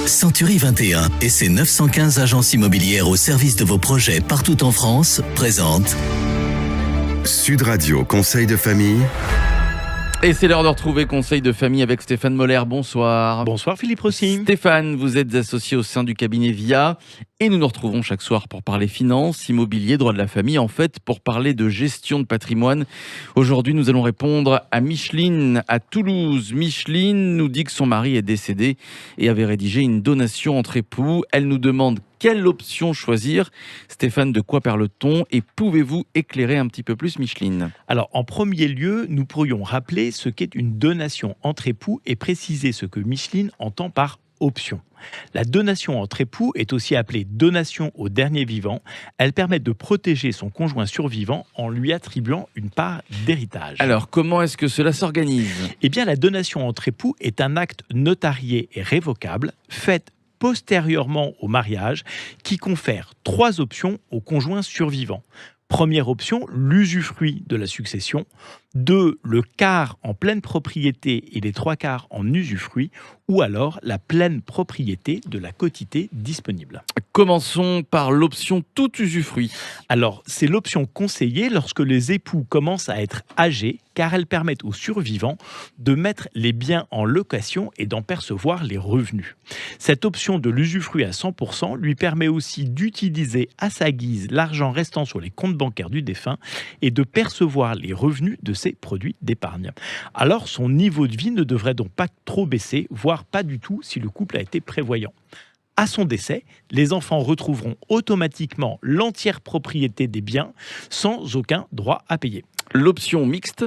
Century 21 et ses 915 agences immobilières au service de vos projets partout en France présentent Sud Radio Conseil de famille. Et c'est l'heure de retrouver Conseil de famille avec Stéphane Moller. Bonsoir. Bonsoir Philippe Rossi. Stéphane, vous êtes associé au sein du cabinet VIA et nous nous retrouvons chaque soir pour parler finances, immobilier, droit de la famille, en fait pour parler de gestion de patrimoine. Aujourd'hui, nous allons répondre à Micheline à Toulouse. Micheline nous dit que son mari est décédé et avait rédigé une donation entre époux. Elle nous demande quelle option choisir. Stéphane, de quoi parle-t-on et pouvez-vous éclairer un petit peu plus Micheline ? Alors, en premier lieu, nous pourrions rappeler ce qu'est une donation entre époux et préciser ce que Micheline entend par option. La donation entre époux est aussi appelée donation au dernier vivant. Elle permet de protéger son conjoint survivant en lui attribuant une part d'héritage. Alors, comment est-ce que cela s'organise ? Eh bien, la donation entre époux est un acte notarié et révocable, fait postérieurement au mariage, qui confère 3 options au conjoint survivant. Première option, l'usufruit de la succession. 2, le quart en pleine propriété et les 3 quarts en usufruit. Ou alors la pleine propriété de la quotité disponible. Commençons par l'option tout usufruit. Alors, c'est l'option conseillée lorsque les époux commencent à être âgés, car elle permet aux survivants de mettre les biens en location et d'en percevoir les revenus. Cette option de l'usufruit à 100% lui permet aussi d'utiliser à sa guise l'argent restant sur les comptes bancaires du défunt et de percevoir les revenus de ses produits d'épargne. Alors, son niveau de vie ne devrait donc pas trop baisser, voire pas du tout si le couple a été prévoyant. À son décès, les enfants retrouveront automatiquement l'entière propriété des biens sans aucun droit à payer. L'option mixte.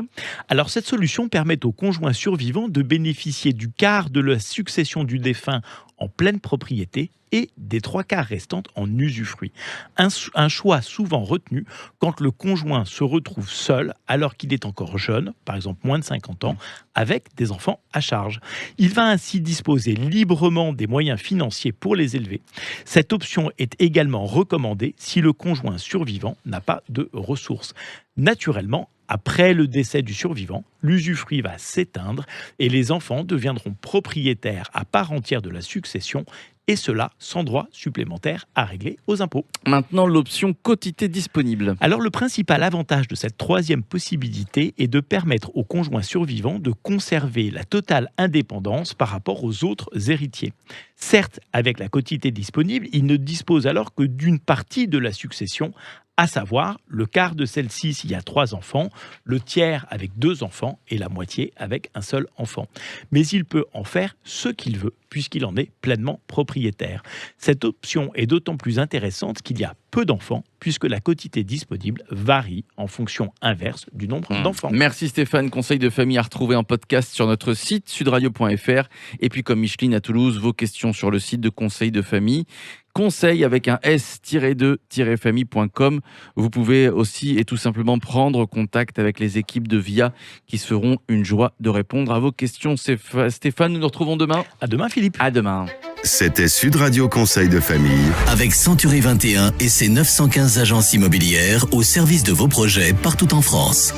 Alors cette solution permet au conjoint survivant de bénéficier du quart de la succession du défunt en pleine propriété et des 3 quarts restantes en usufruit. Un choix souvent retenu quand le conjoint se retrouve seul alors qu'il est encore jeune, par exemple moins de 50 ans, avec des enfants à charge. Il va ainsi disposer librement des moyens financiers pour les élever. Cette option est également recommandée si le conjoint survivant n'a pas de ressources. Naturellement, après le décès du survivant, l'usufruit va s'éteindre et les enfants deviendront propriétaires à part entière de la succession, et cela sans droit supplémentaire à régler aux impôts. Maintenant, l'option quotité disponible. Alors le principal avantage de cette 3e possibilité est de permettre aux conjoints survivants de conserver la totale indépendance par rapport aux autres héritiers. Certes, avec la quotité disponible, ils ne disposent alors que d'une partie de la succession, à savoir le quart de celle-ci s'il y a 3 enfants, le tiers avec 2 enfants et la moitié avec un seul enfant. Mais il peut en faire ce qu'il veut, puisqu'il en est pleinement propriétaire. Cette option est d'autant plus intéressante qu'il y a peu d'enfants, puisque la quotité disponible varie en fonction inverse du nombre d'enfants. Merci Stéphane, conseil de famille à retrouver en podcast sur notre site sudradio.fr. Et puis comme Micheline à Toulouse, vos questions sur le site de Conseil de famille. Conseil avec un s-2-famille.com. Vous pouvez aussi et tout simplement prendre contact avec les équipes de VIA qui se feront une joie de répondre à vos questions. Stéphane, nous nous retrouvons demain. À demain Philippe. À demain. C'était Sud Radio Conseil de famille. avec Century 21 et ses 915 agences immobilières au service de vos projets partout en France.